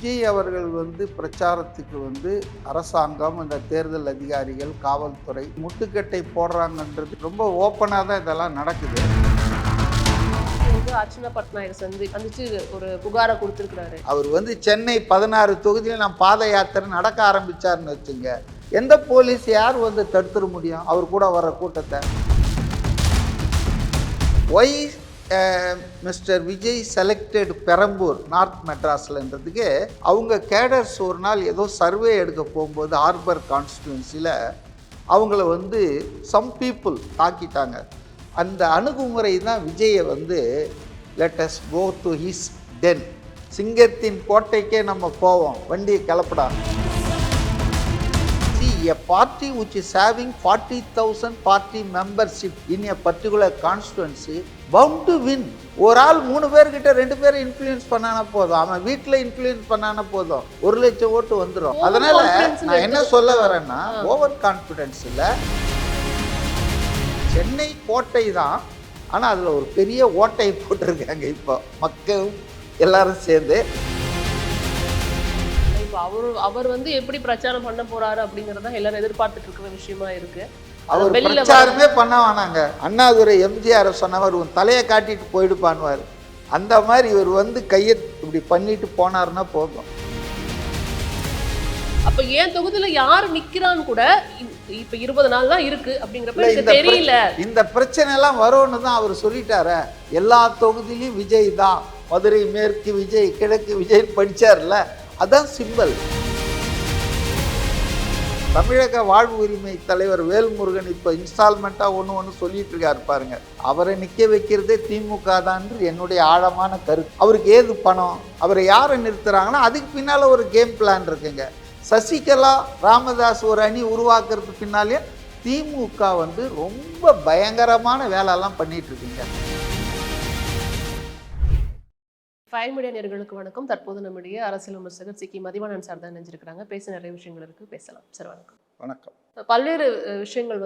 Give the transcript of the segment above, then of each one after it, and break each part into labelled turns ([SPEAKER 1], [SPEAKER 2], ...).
[SPEAKER 1] விஜய் அவர்கள் பிரச்சாரத்துக்கு அரசாங்கம், இந்த தேர்தல் அதிகாரிகள், காவல்துறை முட்டுக்கட்டை போடுறாங்கன்றது ரொம்ப ஓப்பனாக தான் இதெல்லாம் நடக்குது.
[SPEAKER 2] அர்ச்சனா பட்நாயக் சந்திச்சு ஒரு புகாரை கொடுத்திருக்கிறாரு.
[SPEAKER 1] அவர் சென்னை 16 தொகுதியில் நான் பாத யாத்திரை நடக்க ஆரம்பிச்சாருன்னு வச்சுங்க, எந்த போலீஸ் யார் தடுத்துட முடியும் அவர் கூட வர கூட்டத்தை? Why mister Vijay selected Perambur north மெட்ராஸ்லன்றதுக்கு அவங்க கேடர்ஸ் ஒரு நாள் ஏதோ சர்வே எடுக்க போகும்போது ஹார்பர் கான்ஸ்டிடுவன்சியில் அவங்கள சம் பீப்புள் தாக்கிட்டாங்க. அந்த அணுகுமுறை தான் விஜயை let us go to his den, சிங்கத்தின் கோட்டைக்கே நம்ம போவோம், வண்டியை கிளப்படா. A party which is having 40,000 party membership in a particular constituency bound to win. ஒரு ஆள் 3 பேர்கிட்ட 2 பேரை இன்ஃப்ளூயன்ஸ் பண்ணானா போதும், அவன் வீட்டில் இன்ஃப்ளூயன்ஸ் பண்ணானா போதும், 1 லட்சம் ஓட்டு வந்துடும். அதனால நான் என்ன சொல்ல வரேன்னா, ஓவர் கான்ஃபிடன்ஸ் இல்லை. சென்னை கோட்டை தான், ஆனால் அதில் ஒரு பெரிய ஓட்டை போட்டிருக்காங்க இப்போ மக்கள் எல்லாரும் சேர்ந்து.
[SPEAKER 2] அவர் எப்படி பிரச்சாரம் பண்ண போறாரு அப்படிங்கறத எல்லாரும் எதிர்பார்த்துட்டு இருக்கிற விஷயமா இருக்கு.
[SPEAKER 1] அவர் பிரச்சாரமே பண்ண வேணாங்க. அண்ணாதுரை எம்ஜிஆர் சொன்னவர் உன் தலையை காட்டிட்டு போயிடுப்பான்வார். அந்த மாதிரி இவர் கையை இப்படி பண்ணிட்டு போனாருன்னா போதும்.
[SPEAKER 2] அப்ப ஏன் தொகுதியில யாரு நிக்கிறான்னு கூட இப்ப 20 நாள் தான் இருக்கு அப்படிங்கிறப்ப தெரியல.
[SPEAKER 1] இந்த பிரச்சனை எல்லாம் வரும்னு தான் அவர் சொல்லிட்டாரு. எல்லா தொகுதியிலும் விஜய் தான், மதுரை மேற்கு விஜய், கிழக்கு விஜய் படிச்சார்ல, அதான் சிம்பல். தமிழக வாழ்வு உரிமை தலைவர் வேல்முருகன் இப்போ இன்ஸ்டால்மெண்ட்டாக ஒன்று சொல்லிட்டு இருக்காரு பாருங்க. அவரை நிற்க வைக்கிறதே திமுக தான் என்னுடைய ஆழமான கருத்து. அவருக்கு ஏது பணம், அவரை யாரை நிறுத்துறாங்கன்னா அதுக்கு பின்னால் ஒரு கேம் பிளான் இருக்குங்க. சசிகலா ராமதாஸ் ஒரு அணி உருவாக்குறதுக்கு பின்னாலே திமுக ரொம்ப பயங்கரமான வேலையெல்லாம் பண்ணிட்டு இருக்குங்க.
[SPEAKER 2] 5 மீடியா நேயர்களுக்கு வணக்கம். தற்போது நம்முடைய அரசியல் விமர்சகர் சி.கி. மதிவாணன் சார் தான் நினைஞ்சிருக்கிறாங்க. பேச நிறைய விஷயங்கள் இருக்கு, பேசலாம் சார். வணக்கம்.
[SPEAKER 1] வணக்கம்.
[SPEAKER 2] பல்வேறு விஷயங்கள்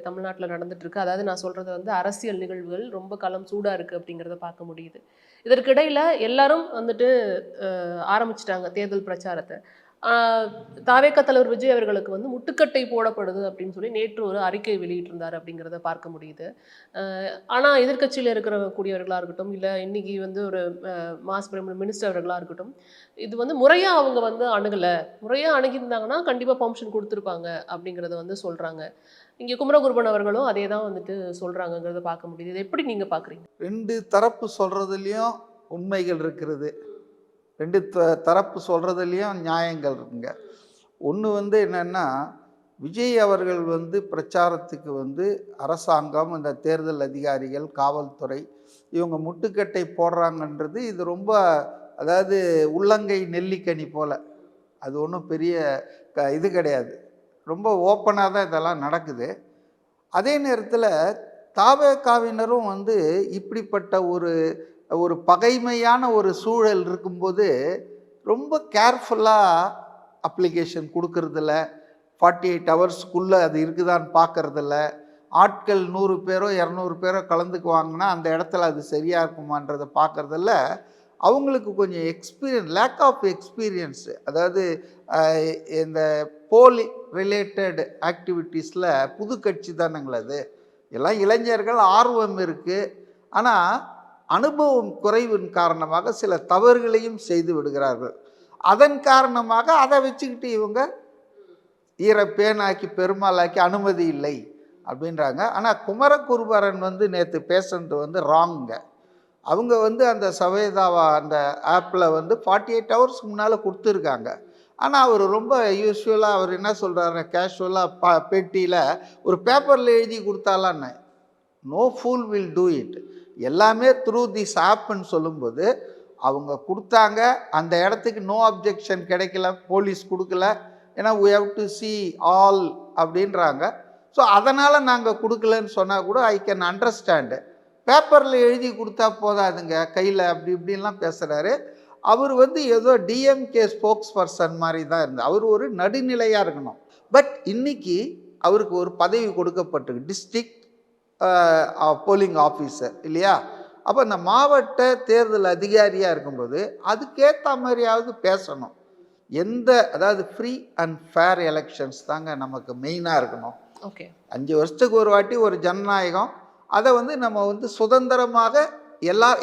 [SPEAKER 2] தமிழ்நாட்டில் நடந்துட்டு இருக்கு. அதாவது நான் சொல்றது அரசியல் நிகழ்வுகள் ரொம்ப களம் சூடா இருக்கு அப்படிங்கிறத பார்க்க முடியுது. இதற்கிடையில எல்லாரும் ஆரம்பிச்சிட்டாங்க தேர்தல் பிரச்சாரத்தை. தாவேக தலைவர் விஜய் அவர்களுக்கு முட்டுக்கட்டை போடப்படுது அப்படின்னு சொல்லி நேற்று ஒரு அறிக்கை வெளியிட்டிருந்தார் அப்படிங்கிறத பார்க்க முடியுது. ஆனால் எதிர்கட்சியில் கூடியவர்களாக இருக்கட்டும், இல்லை இன்னைக்கு ஒரு மாஸ் மினிஸ்டர் அவர்களாக இருக்கட்டும், இது முறையாக அவங்க அணுகலை. முறையாக அணுகியிருந்தாங்கன்னா கண்டிப்பாக பர்மிஷன் கொடுத்துருப்பாங்க அப்படிங்கிறத சொல்கிறாங்க. இங்கே குமரகுருபன் அவர்களும் அதே தான் சொல்கிறாங்கங்கிறத பார்க்க முடியுது. இதை எப்படி நீங்கள் பார்க்குறீங்க?
[SPEAKER 1] 2 தரப்பு சொல்கிறதுலையும் உண்மைகள் இருக்கிறது, 2 தரப்பு சொல்கிறதுலையும் நியாயங்கள் இருக்குங்க. ஒன்று என்னென்னா, விஜய் அவர்கள் பிரச்சாரத்துக்கு அரசாங்கம், இந்த தேர்தல் அதிகாரிகள், காவல்துறை இவங்க முட்டுக்கட்டை போடுறாங்கன்றது இது ரொம்ப, அதாவது உள்ளங்கை நெல்லிக்கனி போல், அது ஒன்றும் பெரிய இது கிடையாது. ரொம்ப ஓப்பனாக தான் இதெல்லாம் நடக்குது. அதே நேரத்தில் தாவேகாவினரும் இப்படிப்பட்ட ஒரு பகைமையான ஒரு சூழல் இருக்கும்போது ரொம்ப கேர்ஃபுல்லாக அப்ளிகேஷன் கொடுக்கறதில்ல, 48 ஹவர்ஸ்க்குள்ளே அது இருக்குதான்னு பார்க்கறதில்ல. ஆட்கள் 100 பேரோ 200 பேரோ கலந்துக்குவாங்கன்னா அந்த இடத்துல அது சரியாக இருக்குமான்றதை பார்க்கறதில்ல. அவங்களுக்கு கொஞ்சம் லேக் ஆஃப் எக்ஸ்பீரியன்ஸு. அதாவது இந்த போலி ரிலேட்டட் ஆக்டிவிட்டீஸில் புது கட்சி தானுங்களா அது, எல்லாம் இளைஞர்கள், ஆர்வம் இருக்குது. ஆனால் அனுபவம் குறைவின் காரணமாக சில தவறுகளையும் செய்து விடுகிறார்கள். அதன் காரணமாக அதை வச்சுக்கிட்டு இவங்க ஈரப்பேனாக்கி பெருமாளாக்கி அனுமதி இல்லை அப்படின்றாங்க. ஆனால் குமரகுருபரன் நேற்று பேசுனது ராங்க. அவங்க அந்த சவேதாவா அந்த ஆப்பில் 48 ஹவர்ஸ்க்கு முன்னால் கொடுத்துருக்காங்க. ஆனால் அவர் ரொம்ப யூஸ்வலாக அவர் என்ன சொல்கிறாரு, கேஷுவலாக பேட்டியில் ஒரு பேப்பரில் எழுதி கொடுத்தாலான்னு, no fool will do it, எல்லாமே த்ரூ திஸ் ஆப்னு சொல்லும்போது அவங்க கொடுத்தாங்க. அந்த இடத்துக்கு நோ அப்ஜெக்ஷன் கிடைக்கல, போலீஸ் கொடுக்கல. ஏன்னா we have to see all அப்படின்றாங்க. ஸோ அதனால் நாங்கள் கொடுக்கலன்னு சொன்னால் கூட ஐ கேன் அண்டர்ஸ்டாண்டு. பேப்பரில் எழுதி கொடுத்தா போதாதுங்க, கையில் அப்படி இப்படின்லாம் பேசுகிறாரு. அவர் ஏதோ டிஎம்கே ஸ்போக்ஸ் பர்சன் மாதிரி தான் இருந்தார். அவர் ஒரு நடுநிலையாக இருக்கணும். பட் இன்னைக்கு அவருக்கு ஒரு பதவி கொடுக்கப்பட்டிருக்கு, டிஸ்ட்ரிக்ட் போலிங் ஆஃபீஸர் இல்லையா. அப்போ இந்த மாவட்ட தேர்தல் அதிகாரியாக இருக்கும்போது அதுக்கேற்ற மாதிரியாவது பேசணும். அதாவது ஃப்ரீ அண்ட் ஃபேர் எலெக்ஷன்ஸ் தாங்க நமக்கு மெயினாக இருக்கணும்.
[SPEAKER 2] ஓகே.
[SPEAKER 1] 5 வருஷத்துக்கு ஒரு வாட்டி ஒரு ஜனநாயகம், அதை நம்ம சுதந்திரமாக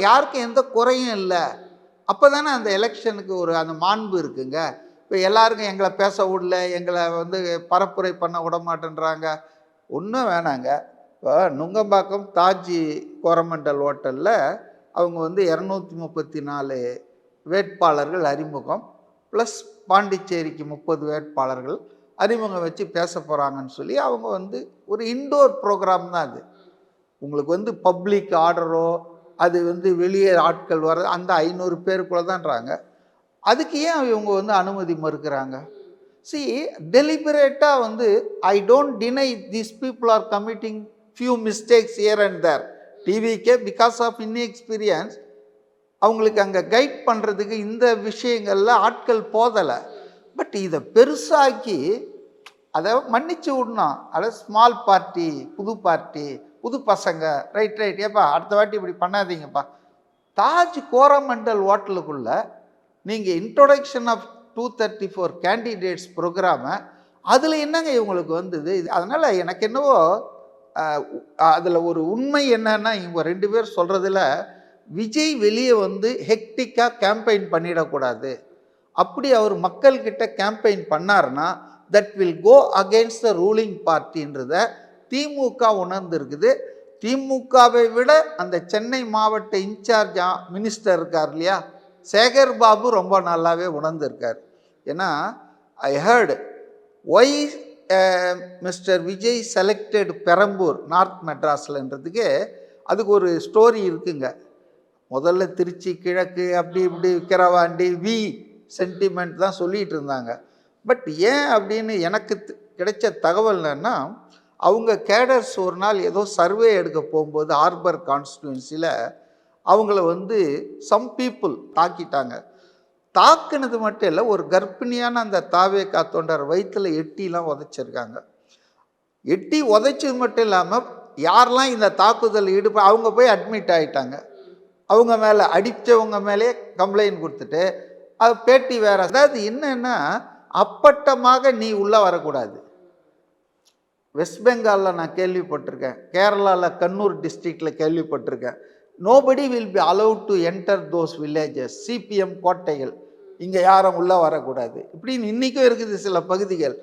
[SPEAKER 1] யாருக்கும் எந்த குறையும் இல்லை. அப்போ தானே அந்த எலெக்ஷனுக்கு அந்த மாண்பு இருக்குங்க. இப்போ எல்லாருக்கும் எங்களை பேச விடல, எங்களை பரப்புரை பண்ண விட மாட்டேன்றாங்க. ஒன்றும் வேணாங்க. இப்போ நுங்கம்பாக்கம் தாஜி கோரமண்டல் ஹோட்டலில் அவங்க 234 வேட்பாளர்கள் அறிமுகம், ப்ளஸ் பாண்டிச்சேரிக்கு 30 வேட்பாளர்கள் அறிமுகம் வச்சு பேச போகிறாங்கன்னு சொல்லி அவங்க ஒரு இன்டோர் ப்ரோக்ராம் தான் அது. உங்களுக்கு பப்ளிக் ஆர்டரோ அது வெளியே ஆட்கள் வர அந்த 500 பேருக்குள்ளே தான்றாங்க. அதுக்கு ஏன் இவங்க அனுமதி மறுக்கிறாங்க? See, டெலிபரேட்டாக I don't deny these people are committing few mistakes here and there. டிவிக்கே பிகாஸ் ஆஃப் இன்எக்ஸ்பீரியன்ஸ் அவங்களுக்கு அங்கே கைட் பண்ணுறதுக்கு இந்த விஷயங்களில் ஆட்கள் போதலை. பட் இதை பெருசாக்கி அதை மன்னிச்சு விடணும். அதாவது ஸ்மால் பார்ட்டி, புது பசங்க, ரைட் ஏப்பா அடுத்த வாட்டி இப்படி பண்ணாதீங்கப்பா. தாஜ் கோரமண்டல் ஹோட்டலுக்குள்ள நீங்கள் இன்ட்ரோடக்ஷன் ஆஃப் 234 கேண்டிடேட்ஸ் ப்ரோக்ராமை அதில் என்னங்க இவங்களுக்கு வந்தது? அதனால் எனக்கு என்னவோ அதில் ஒரு உண்மை என்னன்னா, இவங்க 2 பேர் சொல்கிறதுல விஜய் வெளியே ஹெக்டிக்காக கேம்பெயின் பண்ணிடக்கூடாது. அப்படி அவர் மக்கள்கிட்ட கேம்பெயின் பண்ணார்னா that will go against the ruling பார்ட்டின்றத திமுக உணர்ந்துருக்குது. திமுகவை விட அந்த சென்னை மாவட்ட இன்சார்ஜ் மினிஸ்டர் இருக்கார் இல்லையா, சேகர் பாபு, ரொம்ப நல்லாவே உணர்ந்திருக்கார். ஏன்னா I heard why mister Vijay selected Perambur north மெட்ராஸ்லன்றதுக்கு அதுக்கு ஒரு ஸ்டோரி இருக்குங்க. முதல்ல திருச்சி கிழக்கு அப்படி இப்படி விக்கிரவாண்டி சென்டிமெண்ட் தான் சொல்லிகிட்டு இருந்தாங்க. பட் ஏன் அப்படின்னு எனக்கு கிடைச்ச தகவல் என்னன்னா, அவங்க கேடர்ஸ் ஒரு நாள் ஏதோ சர்வே எடுக்க போகும்போது ஹார்பர் கான்ஸ்டியூன்சியில் அவங்கள சம் பீப்புள் தாக்கிட்டாங்க. தாக்குனது மட்டும் இல்லை, ஒரு கர்ப்பிணியான அந்த தாவேகா தொண்டர் வயிற்றில் எட்டிலாம் உதைச்சிருக்காங்க. எட்டி உதைச்சது மட்டும் இல்லாமல் யாரெல்லாம் இந்த தாக்குதல் அவங்க போய் அட்மிட் ஆகிட்டாங்க. அவங்க மேலே அடித்தவங்க மேலே கம்ப்ளைண்ட் கொடுத்துட்டு அது பேட்டி வேற. அதாவது என்னன்னா, அப்பட்டமாக நீ உள்ளே வரக்கூடாது. வெஸ்ட் பெங்காலில் நான் கேள்விப்பட்டிருக்கேன், கேரளாவில் கண்ணூர் டிஸ்ட்ரிக்டில் கேள்விப்பட்டிருக்கேன். Nobody will be allowed to enter those villages. CPM கோட்டைகள், இங்கே யாரும் உள்ளே வரக்கூடாது இப்படின்னு இன்றைக்கும் இருக்குது சில பகுதிகள்.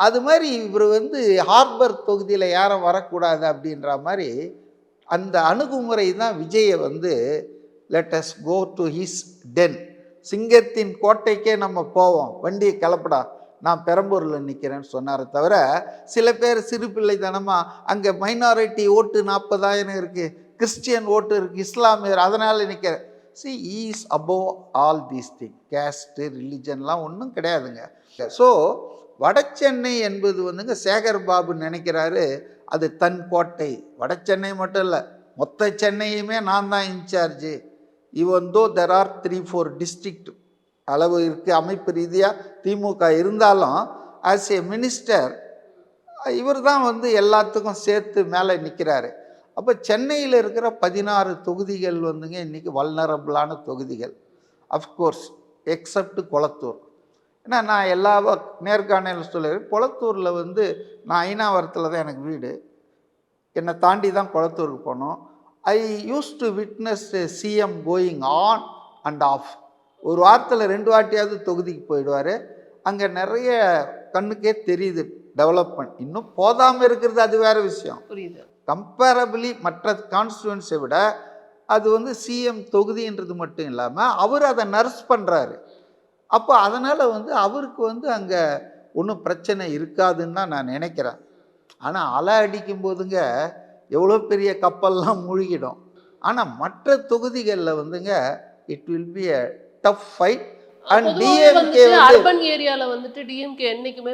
[SPEAKER 1] அது மாதிரி இவர் ஹார்பர் தொகுதியில் யாரும் வரக்கூடாது அப்படின்ற மாதிரி அந்த அணுகுமுறை தான் விஜயை let us go to his den, சிங்கத்தின் கோட்டைக்கே நம்ம போவோம், வண்டியை கிளப்படா, நான் பெரம்பூரில் நிற்கிறேன்னு சொன்னாரே தவிர, சில பேர் சிறு பிள்ளைத்தனமாக அங்கே மைனாரிட்டி ஓட்டு 40,000 இருக்குது, கிறிஸ்டியன் ஓட்டு இருக்குது, இஸ்லாமியர், அதனால் நிற்கிற. See, he is above all these things. caste, ரிலிஜன்லாம் ஒன்றும் கிடையாதுங்க. ஸோ வடசென்னை என்பது சேகர் பாபு நினைக்கிறாரு அது தன் கோட்டை. வடசென்னை மட்டும் இல்லை, மொத்த சென்னையுமே நான் தான் incharge. Even though there are 3-4 district அளவு இருக்குது அமைப்பு ரீதியாக திமுக இருந்தாலும், ஆஸ் ஏ மினிஸ்டர் இவர் தான் எல்லாத்துக்கும் சேர்த்து மேலே நிற்கிறாரு. அப்போ சென்னையில் இருக்கிற 16 தொகுதிகள் இன்றைக்கி வல்னரபிளான தொகுதிகள். Of course accept Kolathur. ஏன்னா நான் எல்லா நேர்காணலும் சொல்லுவேன், கொளத்தூரில் நான் ஐநாவரத்தில் தான் எனக்கு வீடு, என்னை தாண்டி தான் கொளத்தூருக்கு போனோம். I use to witness CM going on and off. ஒரு வாரத்தில் 2 வாட்டியாவது தொகுதிக்கு போயிடுவார். அங்கே நிறைய கண்ணுக்கே தெரியுது டெவலப்மெண்ட். இன்னும் போதாமல் இருக்கிறது அது வேறு விஷயம்.
[SPEAKER 2] புரியுது.
[SPEAKER 1] கம்பேரபிளி மற்ற கான்ஸ்டியூன்ஸை விட அது சிஎம் தொகுதின்றது மட்டும் இல்லாமல் அவர் அதை நர்ஸ் பண்ணுறாரு. அப்போ அதனால் அவருக்கு அங்கே ஒன்றும் பிரச்சனை இருக்காதுன்னு தான் நான் நினைக்கிறேன். ஆனால் அலை அடிக்கும் போதுங்க எவ்வளோ பெரிய கப்பல்லாம் மூழ்கிடும். ஆனால் மற்ற தொகுதிகளில் it will be a tough fight. And DMK
[SPEAKER 2] urban ஏரியால டிஎம்கே என்னைக்குமே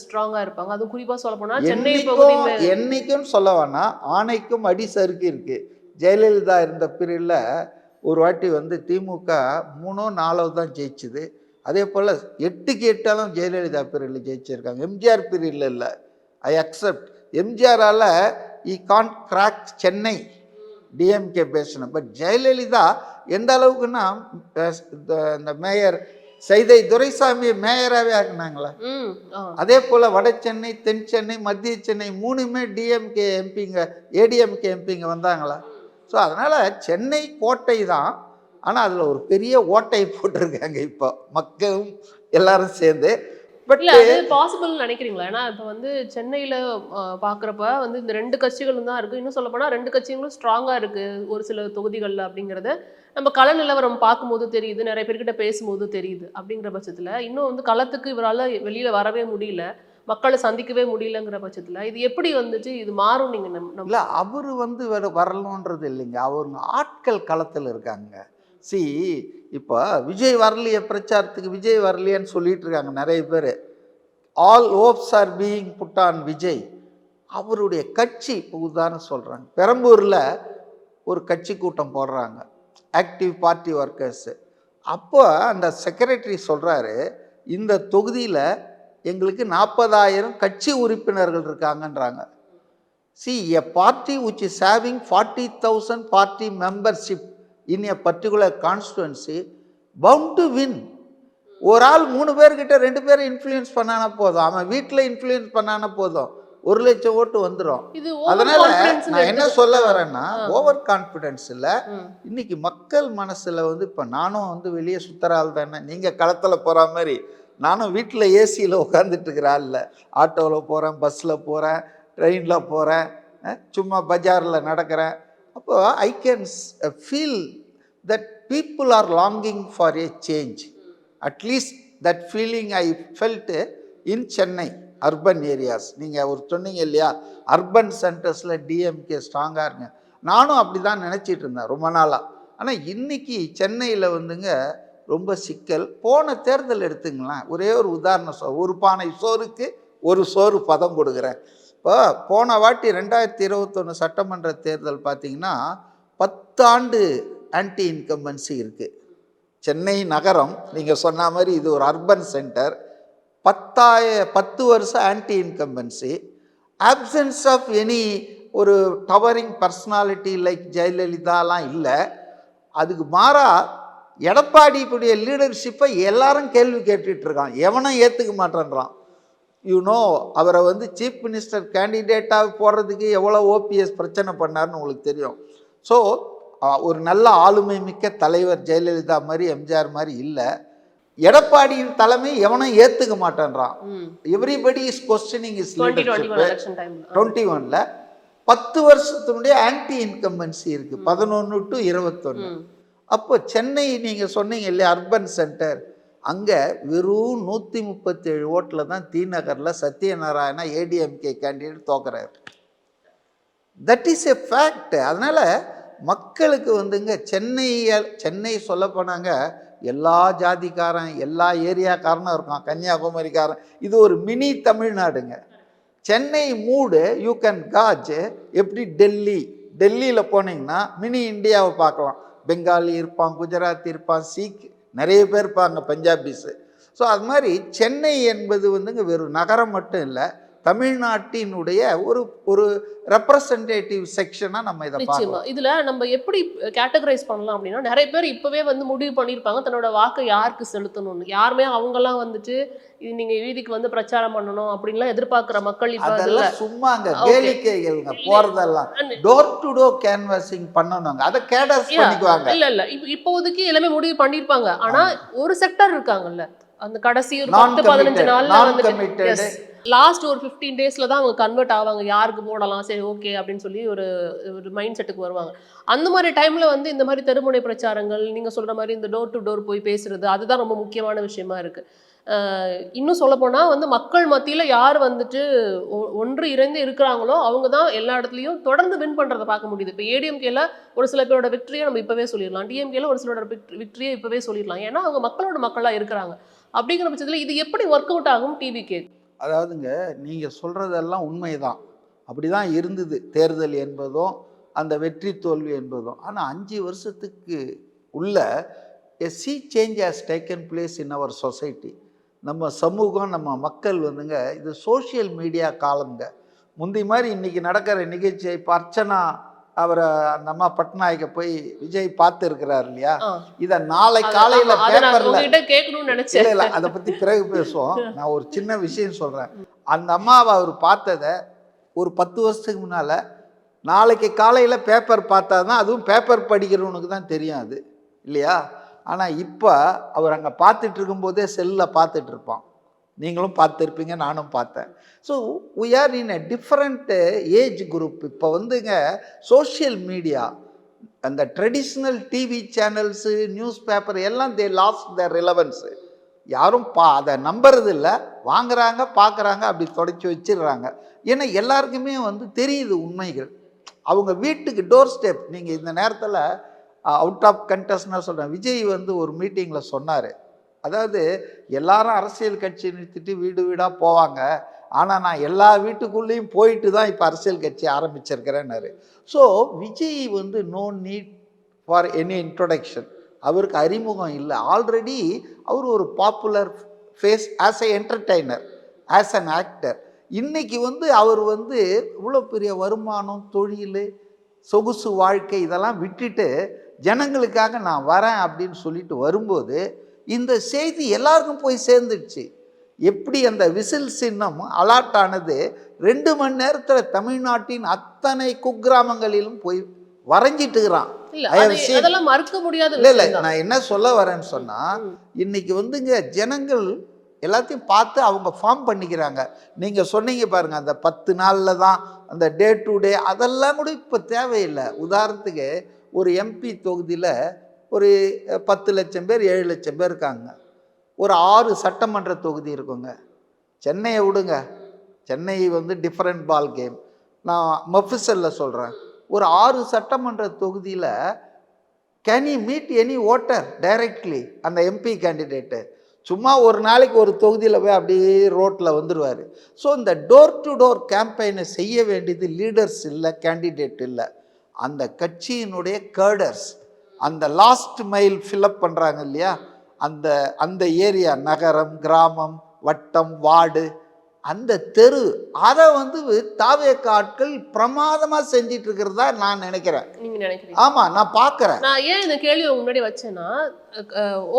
[SPEAKER 2] ஸ்ட்ராங்கா இருப்பாங்க. அது குறிப்பா சொல்ல போனா சென்னை பகுதியில
[SPEAKER 1] என்னைக்கும் சொல்ல வேணாம், ஆணைக்கும் அடி சறுக்கு இருக்கு. ஜெயலலிதா இருந்த பீரியடில் ஒரு வாட்டி திமுக 3-4 தான் ஜெயிச்சுது. அதே போல் 8க்கு 8 ஜெயலலிதா பீரியடில் ஜெயிச்சிருக்காங்க. எம்ஜிஆர் பீரியடில் இல்லை. I accept. எம்ஜிஆரால் he can't crack Chennai. DMK பேசணும். பட் ஜெயலலிதா எந்த அளவுக்குன்னா இந்த மேயர் சைதை துரைசாமி மேயராகவே ஆக்குனாங்களா, அதே போல் வட சென்னை, தென் சென்னை, மத்திய சென்னை 3மே டிஎம்கே எம்பிங்க, ஏடிஎம்கே எம்பிங்க வந்தாங்களா. ஸோ அதனால் சென்னை கோட்டை தான், ஆனால் அதில் ஒரு பெரிய ஓட்டை போட்டிருக்காங்க இப்போ மக்களும் எல்லாரும் சேர்ந்து. பட்
[SPEAKER 2] இல்ல அது பாசிபிள் நினைக்கிறீங்களா? ஏன்னா இப்போ வந்து சென்னையில பாக்குறப்ப வந்து இந்த 2 கட்சிகளும் தான் இருக்கு. இன்னும் சொல்ல போனா 2 கட்சிகளும் ஸ்ட்ராங்கா இருக்கு ஒரு சில தொகுதிகள்ல அப்படிங்கறத நம்ம கள நிலவரம் பார்க்கும்போது தெரியுது, நிறைய பேர்கிட்ட பேசும்போது தெரியுது. அப்படிங்கிற பட்சத்துல இன்னும் வந்து களத்துக்கு இவரால வெளியில வரவே முடியல, மக்களை சந்திக்கவே முடியலங்கிற பட்சத்துல இது எப்படி வந்துட்டு இது மாறும் நீங்க
[SPEAKER 1] இல்லை, அவர் வந்து வரணுன்றது இல்லைங்க, அவங்க ஆட்கள் களத்தில் இருக்காங்க. சி இப்போ விஜய் வரலையே பிரச்சாரத்துக்கு, விஜய் வரலையேன்னு சொல்லிட்டு இருக்காங்க நிறைய பேர். All hopes are being put on Vijay. அவருடைய கட்சி இப்போ உதாரணம் சொல்கிறாங்க, பெரம்பூரில் ஒரு கட்சி கூட்டம் போடுறாங்க, ஆக்டிவ் பார்ட்டி ஒர்க்கர்ஸு. அப்போ அந்த செக்ரட்டரி சொல்கிறாரு, இந்த தொகுதியில் எங்களுக்கு 40,000 கட்சி உறுப்பினர்கள் இருக்காங்கன்றாங்க. See a party which is having 40,000 party membership in a particular constituency bound to win. ஒரு ஆள் 3 பேர்கிட்ட 2 பேரை இன்ஃப்ளூயன்ஸ் பண்ணானா போதும், அவன் வீட்டில் இன்ஃப்ளூயன்ஸ் பண்ணானா போதும், 1,00,000 ஓட்டு வந்துடும். அதனால நான் என்ன சொல்ல வரேன்னா, ஓவர் கான்ஃபிடென்ஸ் இல்லை. இன்னைக்கு மக்கள் மனசுல வந்து இப்போ நானும் வந்து வெளியே சுத்துறாள் தானே, நீங்க களத்தில் போற மாதிரி நானும் வீட்டில் ஏசியில் உட்காந்துட்டு இருக்கிறாள் இல்லை, ஆட்டோவில் போகிறேன், பஸ்ஸில் போகிறேன், ட்ரெயினில் போகிறேன், சும்மா பஜாரில் நடக்கிறேன். அப்போ I can feel that people are longing for A change. At least that feeling I felt in Chennai urban areas. நீங்கள் ஒரு சொன்னீங்க இல்லையா, அர்பன் சென்டர்ஸில் டிஎம்கே ஸ்ட்ராங்காக இருங்க, நானும் அப்படி தான் நினச்சிட்டு இருந்தேன் ரொம்ப நாளாக. ஆனால் இன்னைக்கு சென்னையில் வந்துங்க ரொம்ப சிக்கல். போன தேர்தல் எடுத்துங்களேன், ஒரே ஒரு உதாரணம் ஒரு பானை சோறுக்கு ஒரு சோறு பதம் கொடுக்குறேன். இப்போ போன வாட்டி 2021 சட்டமன்ற தேர்தல் பார்த்தீங்கன்னா 10 ஆண்டு ஆன்டி இன்கம்பன்சி இருக்குது. சென்னை நகரம் நீங்கள் சொன்ன மாதிரி இது ஒரு அர்பன் சென்டர், 10 வருஷம் anti incumbency, absence of any ஒரு டவரிங் பர்சனாலிட்டி லைக் ஜெயலலிதாலாம் இல்லை. அதுக்கு மாறா எடப்பாடியுடைய லீடர்ஷிப்பை எல்லாரும் கேள்வி கேட்டுட்டு இருக்கான், எவனும் ஏற்றுக்க மாட்டேன்றான். யூனோ அவரை வந்து சீஃப் மினிஸ்டர் கேண்டிடேட்டாக போடுறதுக்கு எவ்வளோ ஓபிஎஸ் பிரச்சனை பண்ணார்னு உங்களுக்கு தெரியும். ஸோ ஒரு நல்ல ஆளுமை மிக்க தலைவர் ஜெயலலிதா மாதிரி எம்ஜிஆர் மாதிரி இல்லை. எடப்பாடியின் தலைமை எவனும் ஏற்றுக்க மாட்டேன்றான். Everybody is questioning is leadership. 21ல் 10 வருஷத்தினுடைய ஆன்டி இன்கம்பன்சி இருக்குது, 11 to 21. அப்போ சென்னை நீங்கள் சொன்னீங்க இல்லையா அர்பன் சென்டர், அங்கே வெறும் 137 ஓட்டில் தான் தி நகரில் சத்யநாராயணா ஏடிஎம்கே கேண்டிடேட் தோக்குறாரு. That is a fact. அதனால் மக்களுக்கு வந்துங்க சென்னை சொல்ல போனாங்க எல்லா ஜாதிக்காரன் எல்லா ஏரியாக்காரனும் இருக்கான், கன்னியாகுமரிக்காரன், இது ஒரு மினி தமிழ்நாடுங்க. Chennai mood you can gauge. எப்படி டெல்லியில் போனீங்கன்னா மினி இந்தியாவை பார்க்கலாம், பெங்காலி இருப்பான், குஜராத்தி இருப்பான், சீக் நிறைய பேர் இருப்பாங்க, பஞ்சாபிஸு. ஸோ அது மாதிரி சென்னை என்பது வந்துங்க வெறும் நகரம் மட்டும் இல்லை, தமிழ்நாட்டினுடைய ஒரு ரெப்ரசன்டேட்டிவ் செக்ஷனாக நம்ம இதை பார்க்கலாம்.
[SPEAKER 2] இதில் நம்ம எப்படி கேட்டகரைஸ் பண்ணலாம் அப்படின்னா, நிறைய பேர் இப்போவே வந்து முடிவு பண்ணியிருப்பாங்க தன்னோட வாக்கை யாருக்கு செலுத்தணும்னு. யாருமே அவங்கெல்லாம் வந்துட்டு இது நீங்கள் வீதிக்கு வந்து பிரச்சாரம் பண்ணணும் அப்படின்லாம் எதிர்பார்க்குற மக்கள் இப்போ
[SPEAKER 1] அதெல்லாம் சும்மாங்க கேளிக்கைகள்ங்க போகிறதெல்லாம். டோர் டு டோர் கேன்வாசிங் பண்ணணுங்க, அதை கேடர்ஸ் பண்ணிக்குவாங்க.
[SPEAKER 2] இல்லை இப்போதைக்கு எல்லாமே முடிவு பண்ணியிருப்பாங்க. ஆனால் ஒரு செக்டர் இருக்காங்கல்ல, அந்த கடைசி ஒரு 10-15 நாள்ல வந்து லாஸ்ட் ஒரு 15 டேஸில் தான் அவங்க கன்வெர்ட் ஆவாங்க, யாருக்கு போடலாம் சரி ஓகே அப்படின்னு சொல்லி ஒரு மைண்ட் செட்டுக்கு வருவாங்க. அந்த மாதிரி டைமில் வந்து இந்த மாதிரி தெருமுனை பிரச்சாரங்கள், நீங்கள் சொல்கிற மாதிரி இந்த டோர் டு டோர் போய் பேசுறது, அதுதான் ரொம்ப முக்கியமான விஷயமா இருக்குது. இன்னும் சொல்லப்போனால் வந்து மக்கள் மத்தியில் யார் வந்துட்டு ஒன்று இறந்து இருக்கிறாங்களோ அவங்க தான் எல்லா இடத்துலையும் தொடர்ந்து வின் பண்ணுறதை பார்க்க முடியுது. இப்போ ஏடிஎம்கேல ஒரு சில பேரோட விக்டரியை நம்ம இப்போவே சொல்லிடலாம், டிஎம்கேல ஒரு சிலரோட விக்டரியை இப்போவே சொல்லிடலாம், ஏன்னா அவங்க மக்களோட மக்களாக இருக்கிறாங்க. அப்படிங்கிற பட்சத்தில் இது எப்படி ஒர்க் அவுட் ஆகும் டிவிகே?
[SPEAKER 1] அதாவதுங்க நீங்கள் சொல்கிறதெல்லாம் உண்மைதான், அப்படி தான் இருந்தது தேர்தல் என்பதும் அந்த வெற்றி தோல்வி என்பதும். ஆனால் 5 வருஷத்துக்கு உள்ள a sea change has taken place in our society. நம்ம சமூகம் நம்ம மக்கள் வந்துங்க இது சோஷியல் மீடியா காலங்க. முந்தி மாதிரி இன்றைக்கி நடக்கிற நிகழ்ச்சியை இப்போ அர்ச்சனா அவரை அந்த அம்மா பட்நாயக்க போய் விஜய் பார்த்து இருக்கிறார் இல்லையா,
[SPEAKER 2] ஆ.
[SPEAKER 1] இதை நாளை காலையில்
[SPEAKER 2] அதை நான்
[SPEAKER 1] பேப்பரில்
[SPEAKER 2] உங்ககிட்ட கேட்கணும்னு நினைச்சேன்.
[SPEAKER 1] இல்லை இல்லை அதை பற்றி பிறகு பேசுவோம். நான் ஒரு சின்ன விஷயம் சொல்கிறேன். அந்த அம்மாவை அவர் பார்த்ததை ஒரு 10 வருஷத்துக்கு முன்னால் நாளைக்கு காலையில் பேப்பர் பார்த்தா தான், அதுவும் பேப்பர் படிக்கிறவனுக்கு தான் தெரியும் அது இல்லையா. ஆனால் இப்போ அவர் அங்கே பார்த்துட்டு இருக்கும்போதே செல்லில் பார்த்துட்டு இருப்பான். நீங்களும் பார்த்துருப்பீங்க, நானும் பார்த்தேன். So we are in a different age group. இப்போ வந்துங்க சோஷியல் மீடியா, அந்த traditional TV channels, news paper எல்லாம் தே லாஸ்ட் த ரிலவன்ஸு. யாரும் அதை நம்புறது இல்லை, வாங்குறாங்க, பார்க்குறாங்க, அப்படி தொடச்சி வச்சிடுறாங்க. ஏன்னா எல்லாருக்குமே வந்து தெரியுது உண்மைகள். அவங்க வீட்டுக்கு டோர் ஸ்டெப். நீங்கள் இந்த நேரத்தில் அவுட் ஆஃப் கண்டஸ்ட்னா சொல்கிறேன், விஜய் வந்து ஒரு மீட்டிங்கில் சொன்னார், அதாவது எல்லாரும் அரசியல் கட்சி நிறுத்திட்டு வீடு வீடாக போவாங்க, ஆனால் நான் எல்லா வீட்டுக்குள்ளேயும் போயிட்டு தான் இப்போ அரசியல் கட்சி ஆரம்பிச்சிருக்கிறேன்னாரு. ஸோ விஜய் வந்து no need for any introduction. அவருக்கு அறிமுகம் இல்லை. ஆல்ரெடி அவர் ஒரு popular face as a entertainer, as an actor. இன்றைக்கி வந்து அவர் வந்து இவ்வளோ பெரிய வருமானம், தொழில், சொகுசு வாழ்க்கை இதெல்லாம் விட்டுட்டு ஜனங்களுக்காக நான் வரேன் அப்படின்னு சொல்லிட்டு வரும்போது இந்த செய்தி எல்லாருக்கும் போய் சேர்ந்துடுச்சு. எப்படி அந்த விசில் சின்னம் அலாட் ஆனது 2 மணி நேரத்தில் தமிழ்நாட்டின் அத்தனை குக்கிராமங்களிலும் போய் வரைஞ்சிட்டுக்கிறான்.
[SPEAKER 2] அதெல்லாம் மறுக்க முடியாது.
[SPEAKER 1] இல்லை, நான் என்ன சொல்ல வரேன்னு சொன்னால், இன்னைக்கு வந்துங்க ஜனங்கள் எல்லாத்தையும் பார்த்து அவங்க ஃபார்ம் பண்ணிக்கிறாங்க. நீங்கள் சொன்னீங்க பாருங்கள், அந்த 10 நாளில் தான் அந்த டே டு டே, அதெல்லாம் கூட இப்போ தேவையில்லை. உதாரணத்துக்கு ஒரு எம்பி தொகுதியில் ஒரு 10 லட்சம் பேர் 7 லட்சம் பேர் இருக்காங்க. ஒரு 6 சட்டமன்ற தொகுதி இருக்குங்க. சென்னையை விடுங்க, சென்னை வந்து டிஃப்ரெண்ட் பால் கேம். நான் மஃபிசலில் சொல்கிறேன், ஒரு 6 சட்டமன்ற தொகுதியில் can you meet any voter directly? அந்த எம்பி கேண்டிடேட்டு சும்மா ஒரு நாளைக்கு ஒரு தொகுதியில் போய் அப்படியே ரோட்டில் வந்துடுவார். ஸோ இந்த டோர் டு டோர் கேம்பெயினை செய்ய வேண்டியது லீடர்ஸ் இல்லை, கேண்டிடேட் இல்லை, அந்த கட்சியினுடைய கேடர்ஸ். அந்த லாஸ்ட் மைல் ஃபில்அப் பண்ணுறாங்க இல்லையா, அந்த அந்த ஏரியா, நகரம், கிராமம், வட்டம், வார்டு, அந்த தெரு, அதை வந்து தாவேக ஆட்கள் பிரமாதமாக செஞ்சிட்டு இருக்கிறதா நான் நினைக்கிறேன்.
[SPEAKER 2] நீங்க நினைக்கிறீங்க?
[SPEAKER 1] ஆமாம், நான் பார்க்குறேன்.
[SPEAKER 2] நான் ஏன் இந்த கேள்வியை முன்னாடி வச்சேன்னா,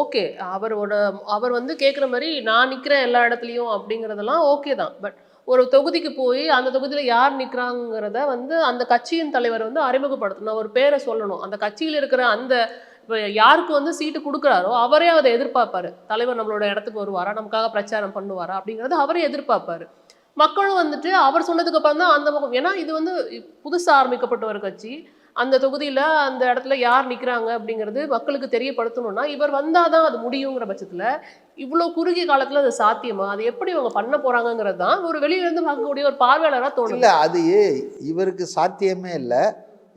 [SPEAKER 2] ஓகே அவர் வந்து கேட்குற மாதிரி நான் நிற்கிறேன் எல்லா இடத்துலையும் அப்படிங்கிறதெல்லாம் ஓகே தான். பட் ஒரு தொகுதிக்கு போய் அந்த தொகுதியில் யார் நிற்கிறாங்கிறத வந்து அந்த கட்சியின் தலைவர் வந்து அறிமுகப்படுத்தணும், ஒரு பேரை சொல்லணும். அந்த கட்சியில் இருக்கிற அந்த இப்போ யாருக்கு வந்து சீட்டு கொடுக்குறாரோ அவரே அதை எதிர்பார்ப்பாரு. தலைவர் நம்மளோட இடத்துக்கு வருவாரா, நமக்காக பிரச்சாரம் பண்ணுவாரா அப்படிங்கிறது அவரே எதிர்பார்ப்பாரு. மக்களும் வந்துட்டு அவர் சொன்னதுக்கு அப்புறம் தான் அந்த பக்கம், ஏன்னா இது வந்து புதுசாக ஆரம்பிக்கப்பட்ட ஒரு கட்சி, அந்த தொகுதியில் அந்த இடத்துல யார் நிற்கிறாங்க அப்படிங்கிறது மக்களுக்கு தெரியப்படுத்தணும்னா இவர் வந்தால் தான் அது முடியுங்கிற பட்சத்தில் இவ்வளோ குறுகிய காலத்தில் அது சாத்தியமா, அது எப்படி அவங்க பண்ண போகிறாங்கங்கிறது தான் ஒரு வெளியிலேருந்து பார்க்கக்கூடிய ஒரு பார்வையாளராக தோணும்.
[SPEAKER 1] இல்லை, அது இவருக்கு சாத்தியமே இல்லை.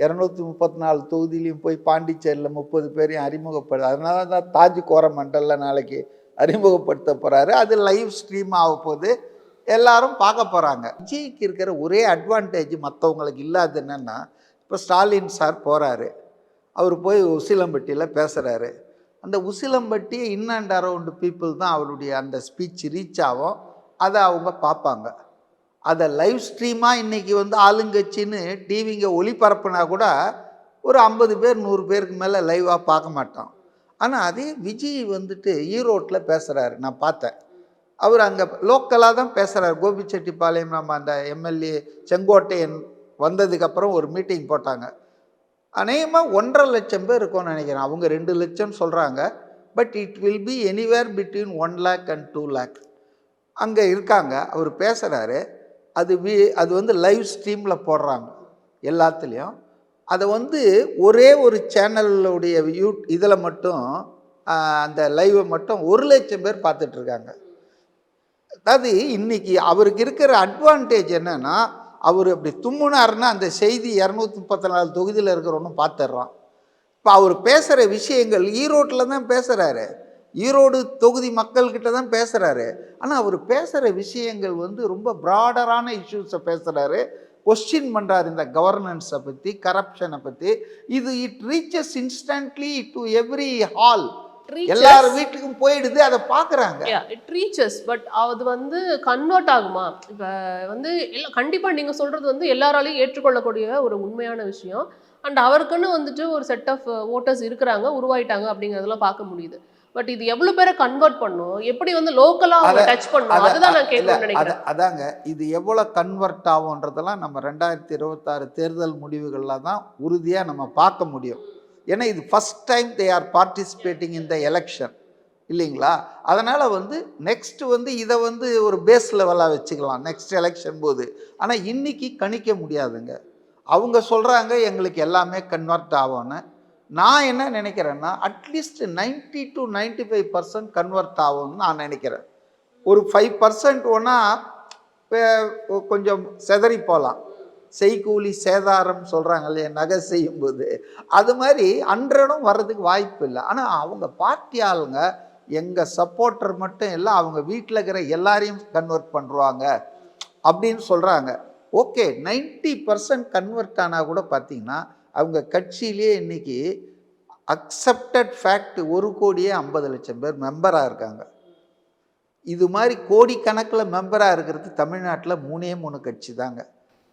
[SPEAKER 1] 234 தொகுதியிலையும் போய் பாண்டிச்சேரியில் 30 பேரையும் அறிமுகப்படுது. அதனால தான் தாஜ் கோரமண்டலில் நாளைக்கு அறிமுகப்படுத்த போகிறாரு. அது லைவ் ஸ்ட்ரீம் ஆக போகுது, எல்லாரும் பார்க்க போகிறாங்க. விஜய்க்கு இருக்கிற ஒரே அட்வான்டேஜ் மற்றவங்களுக்கு இல்லாது என்னென்னா, இப்போ ஸ்டாலின் சார் போகிறாரு, அவர் போய் உசிலம்பட்டியில் பேசுகிறாரு. அந்த Usilampatti in and around people தான் அவருடைய அந்த ஸ்பீச் ரீச் ஆகும், அதை அவங்க பார்ப்பாங்க. அதை லைவ் ஸ்ட்ரீமாக இன்றைக்கி வந்து ஆளுங்கட்சின்னு டிவிங்க ஒளிபரப்புனா கூட ஒரு 50 பேர் 100 பேருக்கு மேலே லைவாக பார்க்க மாட்டோம். ஆனால் அதே விஜய் வந்துட்டு ஈரோட்டில் பேசுகிறாரு, நான் பார்த்தேன். அவர் அங்கே லோக்கலாக தான் பேசுகிறார். கோபிச்செட்டிப்பாளையம் நம்ம அந்த எம்எல்ஏ செங்கோட்டையன் வந்ததுக்கப்புறம் ஒரு மீட்டிங் போட்டாங்க. அநேகமாக 1.5 லட்சம் பேர் இருக்கும்னு நினைக்கிறேன். அவங்க 2 லட்சம் சொல்கிறாங்க. But it will be anywhere between 1 lakh and 2 lakh அங்கே இருக்காங்க. அவர் பேசுகிறாரு. அது வந்து லைவ் ஸ்ட்ரீமில் போடுறாங்க எல்லாத்துலேயும். அதை வந்து ஒரே ஒரு சேனலுடைய இதில் மட்டும் அந்த லைவை மட்டும் 1 லட்சம் பேர் பார்த்துட்ருக்காங்க. அதாவது இன்றைக்கி அவருக்கு இருக்கிற அட்வான்டேஜ் என்னென்னா, அவர் அப்படி தும்முனாருன்னா அந்த செய்தி 234 தொகுதியில் இருக்கிறவனும் பார்த்துட்றான். இப்போ அவர் பேசுகிற விஷயங்கள் ஈரோட்டில் தான் பேசுகிறாரு, ஈரோடு தொகுதி மக்கள்கிட்ட தான் பேசுகிறாரு. ஆனால் அவர் பேசுகிற விஷயங்கள் வந்து ரொம்ப ப்ராடரான இஷ்யூஸை பேசுகிறாரு. கொஸ்டின் பண்ணுறாரு இந்த கவர்னன்ஸை பற்றி, கரப்ஷனை பற்றி. It reaches instantly to every hall, எல்லார் வீட்டுக்கும் போயிடுது, அதை பார்க்குறாங்க.
[SPEAKER 2] It reaches. பட் அது வந்து கன்வெர்ட் ஆகுமா? இப்போ வந்து கண்டிப்பாக நீங்கள் சொல்கிறது வந்து எல்லாராலையும் ஏற்றுக்கொள்ளக்கூடிய ஒரு உண்மையான விஷயம். அண்ட் அவருக்குன்னு வந்துட்டு ஒரு செட் ஆஃப் ஓட்டர்ஸ் இருக்கிறாங்க, உருவாயிட்டாங்க அப்படிங்கிறதெல்லாம் பார்க்க முடியுது. பட் இது எவ்வளவு பேரை கன்வெர்ட் பண்ணும், எப்படி வந்து லோக்கலா அவங்க டச் பண்ணும், அதுதான் நான் கேட்கணும்னு நினைக்கிறேன்.
[SPEAKER 1] அதாங்க இது எவ்வளோ கன்வெர்ட் ஆகும்ன்றதெல்லாம் நம்ம 2026 தேர்தல் முடிவுகளில் தான் உறுதியாக நம்ம பார்க்க முடியும். ஏன்னா இது first time they are participating in the election இல்லைங்களா? அதனால் வந்து நெக்ஸ்ட் வந்து இதை வந்து ஒரு பேஸ் லெவலாக வச்சுக்கலாம் நெக்ஸ்ட் எலெக்ஷன் போது. ஆனால் இன்னைக்கு கணிக்க முடியாதுங்க. அவங்க சொல்கிறாங்க எங்களுக்கு எல்லாமே கன்வெர்ட் ஆகும்னு. நான் என்ன நினைக்கிறேன்னா அட்லீஸ்ட் 90 to 95% கன்வெர்ட் ஆகும்னு நான் நினைக்கிறேன். ஒரு 5% ஒன்றா கொஞ்சம் செதறி போகலாம். செய்கூலி சேதாரம் சொல்கிறாங்க இல்லையா, நகை செய்யும்போது அது மாதிரி 100ம் வர்றதுக்கு வாய்ப்பு இல்லை. ஆனால் அவங்க பார்ட்டி ஆளுங்க எங்கள் சப்போர்ட்டர் மட்டும் இல்லை, அவங்க வீட்டில் இருக்கிற எல்லாரையும் கன்வெர்ட் பண்ணுறாங்க அப்படின்னு சொல்கிறாங்க. ஓகே, 90% கன்வெர்ட் ஆனால் கூட பார்த்தீங்கன்னா அவங்க கட்சியிலே இன்னைக்கு அக்செப்டட் ஃபேக்ட் 1,50,00,000 பேர் மெம்பராக இருக்காங்க. இது மாதிரி கோடிக்கணக்கில் மெம்பராக இருக்கிறது தமிழ்நாட்டில் 3 கட்சி தாங்க,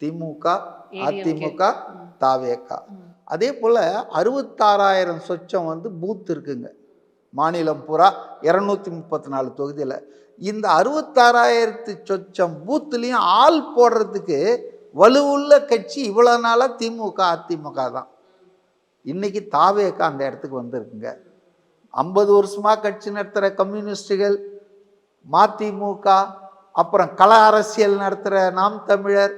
[SPEAKER 1] திமுக, அதிமுக, தாவேக. அதே போல் 66,000 சொச்சம் வந்து பூத் இருக்குங்க மாநிலம் பூரா 234 தொகுதியில். இந்த 66,000 சொச்சம் பூத்துலேயும் ஆள் போடுறதுக்கு வலுவுள்ள கட்சி இவ்வளோ நாளாக திமுக, அதிமுக தான். இன்னைக்கு தாவேக அந்த இடத்துக்கு வந்திருக்குங்க. 50 வருஷமாக கட்சி நடத்துகிற கம்யூனிஸ்டுகள், மதிமுக, அப்புறம் கள அரசியல் நடத்துகிற நாம் தமிழர்,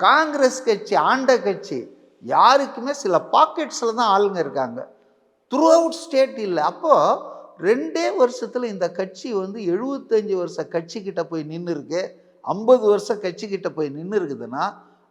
[SPEAKER 1] காங்கிரஸ் கட்சி, ஆண்ட கட்சி, யாருக்குமே சில பாக்கெட்ஸில் தான் ஆளுங்க இருக்காங்க, த்ரூ அவுட் ஸ்டேட் இல்லை. அப்போது 2 வருஷத்தில் இந்த கட்சி வந்து 75 வருஷ கட்சிக்கிட்ட போய் நின்று இருக்கு, 50 வருஷம் கட்சிக்கிட்ட போய் நின்று இருக்குதுன்னா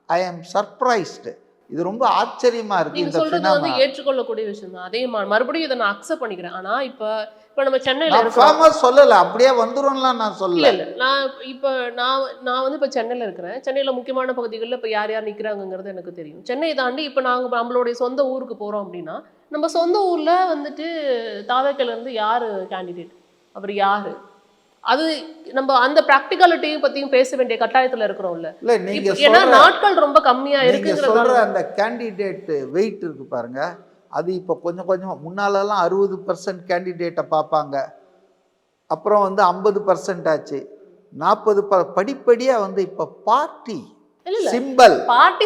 [SPEAKER 1] ஐ ஆம் சர்ப்ரைஸ்டு. இது ரொம்ப ஆச்சரியமா இருக்கு.
[SPEAKER 2] நீங்க சொல்றது வந்து ஏற்றுக்கொள்ளக்கூடிய விஷயம் தான். அதே மறுபடியும் இதை நான் அக்செப்ட் பண்ணிக்கிறேன். ஆனா இப்ப நம்ம சென்னையில
[SPEAKER 1] இருக்கோம் சொல்லல, அப்படியே வந்துரும்லாம் நான் சொல்லல.
[SPEAKER 2] இல்ல நான் இப்ப நான் வந்து இப்ப சென்னையில இருக்கிறேன். சென்னையில முக்கியமான பகுதிகளில் இப்ப யார் யார் நிக்கிறாங்கிறது எனக்கு தெரியும். சென்னை தாண்டி இப்ப நாங்க நம்மளுடைய சொந்த ஊருக்கு போறோம் அப்படின்னா நம்ம சொந்த ஊர்ல வந்துட்டு தாவேக்கல இருந்து யாரு கேண்டிடேட், அவர் யாரு, அது நம்ம அந்த பிராக்டிகாலிட்டியும் பத்தியும் பேச வேண்டிய கட்டாயத்துல இருக்கிறோம்ல. ஏன்னா நாட்கள் ரொம்ப கம்மியா இருக்குங்கிறதால
[SPEAKER 1] அந்த கேண்டிடேட் வெயிட் இருக்கு பாருங்க, அது இப்போ கொஞ்சம் கொஞ்சம் முன்னாலெல்லாம் 60% கேண்டிடேட்டை பார்ப்பாங்க, அப்புறம் வந்து 50% ஆச்சு, 40 படிப்படியாக வந்து இப்போ பார்ட்டி சிம்பல்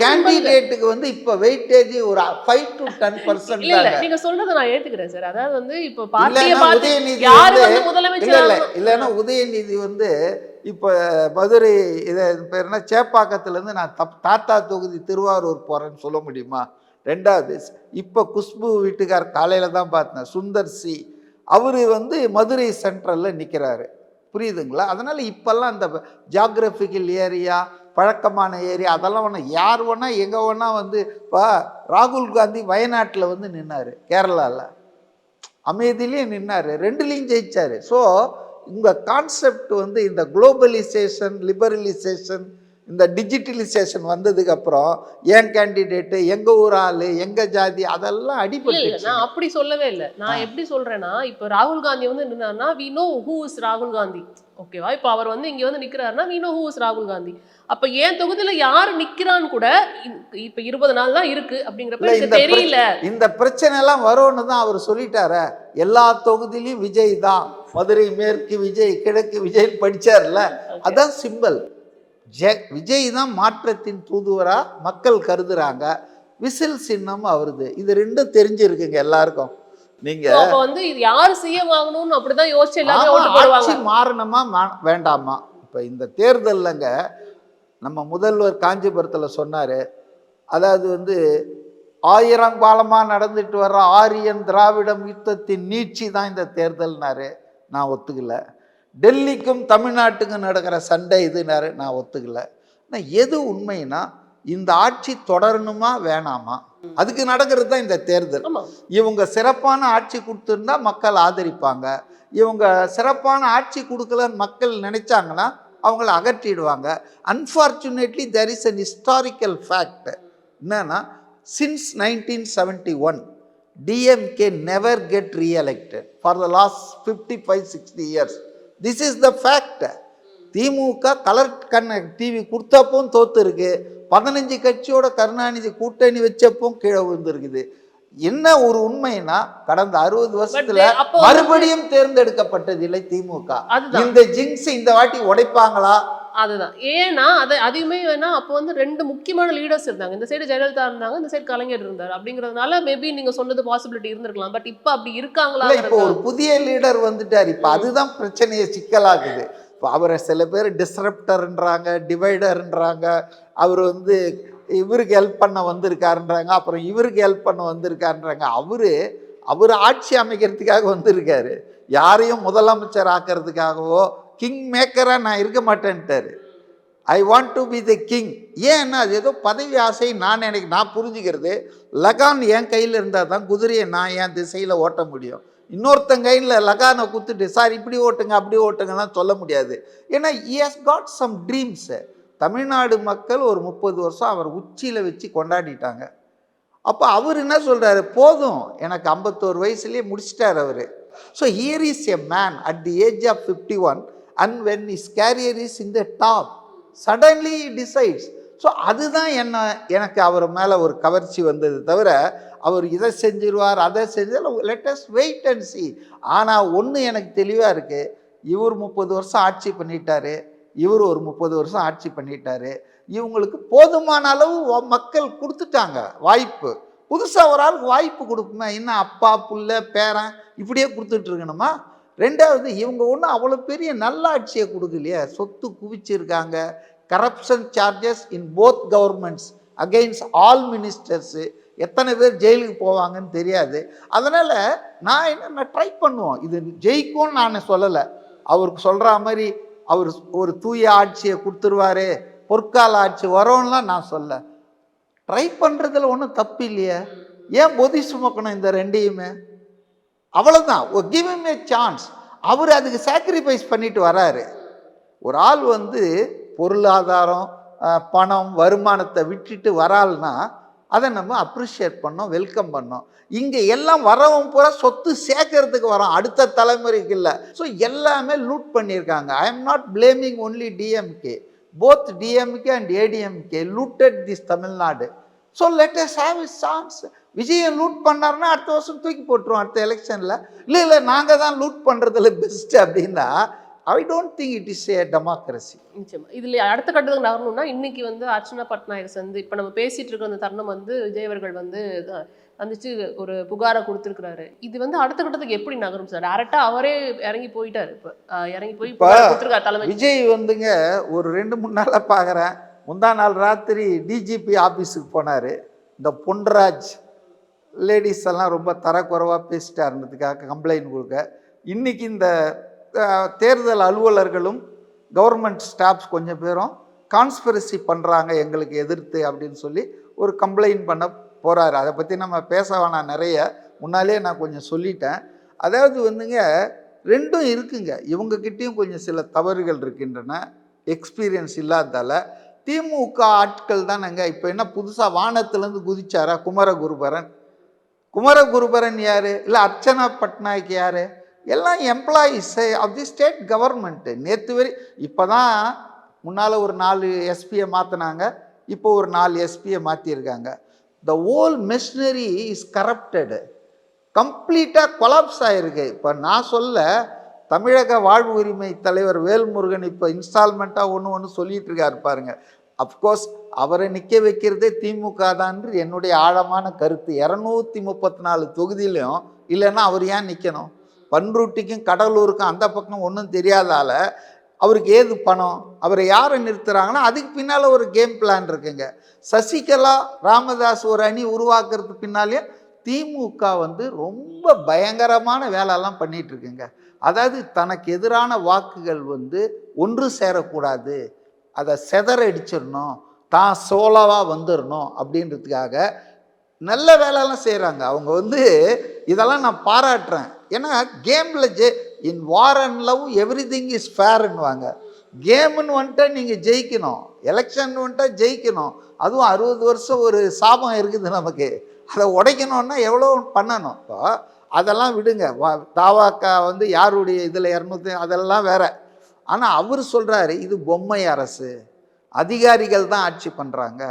[SPEAKER 1] கேண்டிடேட்டுக்கு வந்து இப்ப வெயிட்டேஜ் ஒரு 5 to 10%.
[SPEAKER 2] இல்ல நீங்க சொல்றத நான் ஏத்துக்கிறேன் சார். அதாவது வந்து இப்ப பார்ட்டியை பார்த்து யார் வந்து முதலமைச்சர்
[SPEAKER 1] இல்லன்னா உதயநிதி வந்து இப்ப மதுரை இத பேர் என்ன சேப்பாக்கத்துல இருந்து நான் தாத்தா தொகுதி திருவாரூர் போறேன்னு சொல்ல முடியுமா? 2வது இப்ப குஷ்பு வீட்டுக்கார் காலையில தான் பார்த்தேன், சுந்தர் சி, அவரு வந்து மதுரை சென்ட்ரல்ல நிக்கிறாரு, புரியுதுங்களா? அதனால இப்பெல்லாம் அந்த ஜியாகிரபிக்கல் ஏரியா, பழக்கமான ஏரியா, அதெல்லாம் ஒன்று யார் வேணா எங்கே வேணா வந்து இப்போ ராகுல் காந்தி வயநாட்டில் வந்து நின்னார், கேரளாவில் அமைதியிலையும் நின்னார், 2லையும் ஜெயிச்சார். ஸோ உங்கள் கான்செப்ட் வந்து இந்த குளோபலைசேஷன், லிபரலைசேஷன், இந்த டிஜிட்டலைசேஷன் வந்ததுக்கப்புறம் என் கேண்டிடேட்டு, எங்கள் ஊர் ஆள், எங்கள் ஜாதி, அதெல்லாம் அடிப்படை.
[SPEAKER 2] நான் அப்படி சொல்லவே இல்லை. நான் எப்படி சொல்கிறேன்னா, இப்போ ராகுல் காந்தி வந்து நின்னார்னா வி நோ ஹூ இஸ் ராகுல் காந்தி, ஓகேவா? இப்போ அவர் வந்து இங்கே வந்து நிற்கிறாருன்னா வி நோ ஹூ இஸ் ராகுல் காந்தி. அப்போ என் தொகுதியில் யார் நிற்கிறான்னு கூட இப்போ 20 நாள் தான் இருக்கு அப்படிங்கிறப்ப எனக்கு தெரியல.
[SPEAKER 1] இந்த பிரச்சனை எல்லாம் வரும்னு தான் அவர் சொல்லிட்டாரு. எல்லா தொகுதியிலையும் விஜய் தான், மதுரை மேற்கு விஜய், கிழக்கு விஜய் படிச்சார்ல, அதான் சிம்பல். விஜய் தான் மாற்றத்தின் தூதுவரா மக்கள் கருதுறாங்க, விசில் சின்னம் அவருது. இது 2ம் தெரிஞ்சிருக்குங்க எல்லாருக்கும். நீங்க
[SPEAKER 2] வந்து இது யார் சிஎம் ஆகணும்னு அப்படிதான் யோசிச்சு எல்லாரும் ஓட்டு போடுவாங்க.
[SPEAKER 1] ஆட்சி மாறணுமா வேண்டாமா? இப்ப இந்த தேர்தல்லங்க நம்ம முதல்வர் காஞ்சிபுரத்தில் சொன்னாரு, அதாவது வந்து 1000 காலமா நடந்துட்டு வர்ற ஆரியன் திராவிடம் யுத்தத்தின் நீட்சி தான் இந்த தேர்தல்னாரு. நான் ஒத்துக்கல. டெல்லிக்கும் தமிழ்நாட்டுக்கும் நடக்கிற சண்டை இதுனாரு, நான் ஒத்துக்கல. ஆனால் எது உண்மைன்னா இந்த ஆட்சி தொடரணுமா வேணாமா, அதுக்கு நடக்கிறது தான் இந்த தேர்தல். இவங்க சிறப்பான ஆட்சி கொடுத்துருந்தா மக்கள் ஆதரிப்பாங்க, இவங்க சிறப்பான ஆட்சி கொடுக்கலன்னு மக்கள் நினைச்சாங்கன்னா அவங்கள அகற்றிடுவாங்க. Unfortunately there is an historical fact. என்னன்னா since 1971 DMK never get re-elected for the last 55-60 years. This is the fact. DMK colour TV கொடுத்தப்பவும் தோத்து இருக்கு, 15 கட்சியோட கருணாநிதி கூட்டணி வச்சப்பவும் கீழே விழுந்திருக்குது. என்ன ஒரு உண்மைன்னா கடந்த 60 வருஷத்துல மறுபடியும் தேர்ந்தெடுக்கப்பட்டது இல்லை திமுக. இந்த ஜிங்ஸ் இந்த வாட்டி உடைப்பாங்களா?
[SPEAKER 2] அதுதான். ஏன்னா அதையுமே வேணா அப்போ வந்து 2 முக்கியமான லீடர்ஸ் இருந்தாங்க. இந்த சைடு ஜெயலலிதா இருந்தாங்க, இந்த சைடு கலைஞர் இருந்தார். அப்படிங்கிறதுனால மேபி நீங்க சொன்னது பாசிபிலிட்டி இருந்திருக்கலாம். பட் இப்போ அப்படி இருக்காங்களா?
[SPEAKER 1] இப்போ ஒரு புதிய லீடர் வந்துட்டார். இப்போ அதுதான் பிரச்சனையை சிக்கலாகுது. இப்போ அவரை சில பேர் டிஸ்ரப்டர்ன்றாங்க, டிவைடர்ன்றாங்க, அவர் வந்து இவருக்கு ஹெல்ப் பண்ண வந்திருக்காருன்றாங்க, அப்புறம் இவருக்கு ஹெல்ப் பண்ண வந்திருக்காருன்றாங்க. அவர் ஆட்சி அமைக்கிறதுக்காக வந்திருக்காரு, யாரையும் முதலமைச்சர் ஆக்கிறதுக்காகவோ கிங் மேக்கராக நான் இருக்க மாட்டேன்ட்டார். I want to be the king. ஏன்னா அது ஏதோ பதவி ஆசை. நான் புரிஞ்சுக்கிறது, லகான் என் கையில் இருந்தால் தான் குதிரையை நான் என் திசையில் ஓட்ட முடியும். இன்னொருத்தன் கையில் லகானை குத்துட்டு சார் இப்படி ஓட்டுங்க அப்படி ஓட்டுங்கலாம் சொல்ல முடியாது. ஏன்னா he has got some dreams. Tamil Nadu மக்கள் ஒரு 30 வருஷம் அவர் உச்சியில் வச்சு கொண்டாடிட்டாங்க. அப்போ அவர் என்ன சொல்கிறாரு, போதும் எனக்கு 51 வயசுலேயே முடிச்சிட்டார் அவர். So here is a man at the age of 51 and when his career is in the top, suddenly he decides. So அதுதான் எனக்கு அவர் மேலே ஒரு கவர்ச்சி வந்தது தவிர அவர் இதை செஞ்சிருவார் அதை செஞ்சால் let us wait and see. ஆனால் ஒன்று எனக்கு தெளிவாக இருக்குது, இவர் 30 வருஷம் ஆட்சி பண்ணிட்டாரு, இவர் ஒரு 30 வருஷம் ஆட்சி பண்ணிட்டாரு. இவங்களுக்கு போதுமான அளவு மக்கள் கொடுத்துட்டாங்க வாய்ப்பு. புதுசாக ஒரு ஆளுக்கு வாய்ப்பு கொடுக்குமா? இன்னும் அப்பா புள்ள பேரன் இப்படியே கொடுத்துட்டு இருக்கணுமா? ரெண்டாவது, இவங்க ஒன்றும் அவ்வளோ பெரிய நல்ல ஆட்சியை கொடுக்கலையே. சொத்து குவிச்சிருக்காங்க, corruption charges in both governments against all ministers. எத்தனை பேர் ஜெயிலுக்கு போவாங்கன்னு தெரியாது. அதனால் நான் ட்ரை பண்ணுவோம், இது ஜெயிக்கும்னு நான் சொல்லலை. அவருக்கு சொல்கிற மாதிரி அவர் ஒரு தூய ஆட்சியை கொடுத்துருவாரு, பொற்கால ஆட்சி வரோம்லாம் நான் சொல்ல. ட்ரை பண்ணுறதுல ஒன்றும் தப்பு இல்லையே. ஏன் பொதி சுமக்கணும் இந்த ரெண்டையுமே? அவ்வளோதான். Give him a chance. அவர் அதுக்கு சாக்ரிஃபைஸ் பண்ணிட்டு வராரு. ஒரு ஆள் வந்து பொருளாதாரம் பணம் வருமானத்தை விட்டுட்டு வராள்னா அதை நம்ம அப்ரிஷியேட் பண்ணோம், வெல்கம் பண்ணோம். இங்கே எல்லாம் வரவும் பூரா சொத்து சேர்க்கறதுக்கு வரோம், அடுத்த தலைமுறைக்கு இல்லை. ஸோ எல்லாமே லூட் பண்ணியிருக்காங்க. I am not blaming only DMK. Both DMK and ADMK looted this Tamil Nadu. So let us have is chance. விஜயை லூட் பண்ணாருன்னா அடுத்த வருஷம் தூக்கி போட்டுருவோம் அடுத்த எலெக்ஷனில். இல்லை நாங்கள் தான் லூட் பண்ணுறதுல பெஸ்ட் அப்படின்னா I don't think it is a democracy.
[SPEAKER 2] நிச்சயமா. இதில் அடுத்த கட்டத்துக்கு நகரணும்னா இன்னைக்கு வந்து அர்ச்சனா பட்நாயக் வந்து இப்போ நம்ம பேசிட்டு இருக்கிற அந்த தருணம் வந்து விஜய் அவர்கள் வந்து வந்துச்சு ஒரு புகாரை கொடுத்துருக்கிறாரு. இது வந்து அடுத்த கட்டத்துக்கு எப்படி நகரும் சார்? டேரக்டா அவரே இறங்கி போயிட்டாரு. இப்போ இறங்கி போய் கொடுத்துருக்காரு தலைமை.
[SPEAKER 1] விஜய் வந்துங்க ஒரு 2-3 நாளாக பார்க்குறேன். முந்தா நாள் ராத்திரி டிஜிபி ஆஃபீஸுக்கு போனார். இந்த பொன்ராஜ் லேடிஸ் எல்லாம் ரொம்ப தரக்குறைவாக பேசிட்டாருன்றதுக்காக கம்ப்ளைண்ட் கொடுக்க. இன்றைக்கி இந்த தேர்தல் அலுவலர்களும் கவர்மெண்ட் ஸ்டாஃப்ஸ் கொஞ்சம் பேரும் கான்ஸ்பிரசி பண்ணுறாங்க எங்களுக்கு எதிர்த்து அப்படின்னு சொல்லி ஒரு கம்ப்ளைண்ட் பண்ண போகிறாரு. அதை பற்றி நம்ம பேச வேணாம், நிறைய முன்னாலே நான் கொஞ்சம் சொல்லிட்டேன். அதாவது வந்துங்க ரெண்டும் இருக்குங்க. இவங்கக்கிட்டேயும் கொஞ்சம் சில தவறுகள் இருக்கின்றன, எக்ஸ்பீரியன்ஸ் இல்லாததால். திமுக ஆட்கள் தானேங்க. இப்போ என்ன புதுசாக வானத்துலேருந்து குதிச்சாரா குமரகுருபரன்? குமரகுருபரன் யார்? இல்லை அர்ச்சனா பட்நாயக் யார்? எல்லாம் employees of the state government. நேற்று வரை இப்போ தான் முன்னால் ஒரு 4 எஸ்பியை மாற்றினாங்க, இப்போ ஒரு 4 எஸ்பியை மாற்றிருக்காங்க. The whole machinery is corrupted, கம்ப்ளீட்டாக கொலாப்ஸ் ஆகிருக்கு. இப்போ நான் சொல்ல, தமிழக வாழ்வு உரிமை தலைவர் வேல்முருகன் இப்போ இன்ஸ்டால்மெண்ட்டாக ஒன்று சொல்லிகிட்டு இருக்காரு பாருங்க. அஃப்கோர்ஸ் அவரை நிற்க வைக்கிறதே திமுக தான் என்னுடைய ஆழமான கருத்து. 234 தொகுதியிலையும் இல்லைன்னா அவர் ஏன் நிற்கணும்? பன்ருட்டிக்கும் கடலூருக்கும் அந்த பக்கம் ஒன்றும் தெரியாதால அவருக்கு ஏது பணம்? அவரை யாரை நிறுத்துகிறாங்கன்னா அதுக்கு பின்னால் ஒரு கேம் பிளான் இருக்குங்க. சசிகலா ராமதாஸ் ஒரு அணி உருவாக்குறதுக்கு பின்னாலே திமுக வந்து ரொம்ப பயங்கரமான வேலையெல்லாம் பண்ணிகிட்டு இருக்குங்க. அதாவது தனக்கு எதிரான வாக்குகள் வந்து ஒன்று சேரக்கூடாது, அதை செதறடிச்சிடணும், தான் சோலவாக வந்துடணும் அப்படின்றதுக்காக நல்ல வேலையெல்லாம் செய்கிறாங்க. அவங்க வந்து இதெல்லாம் நான் பாராட்டுறேன். ஏன்னா கேமில் in war and love everything is ஃபேர்ன்னுவாங்க. கேமுன்னு வந்துட்டா நீங்கள் ஜெயிக்கணும், எலெக்ஷன் வந்துட்டா ஜெயிக்கணும். அதுவும் 60 வருஷம் ஒரு சாபம் இருக்குது நமக்கு, அதை உடைக்கணுன்னா எவ்வளோ பண்ணணும். இப்போ அதெல்லாம் விடுங்க. தாவாக்கா வந்து யாருடைய இதில் 200 அதெல்லாம் வேற. ஆனால் அவர் சொல்கிறாரு இது பொம்மை அரசு, அதிகாரிகள் தான் ஆட்சி பண்ணுறாங்க,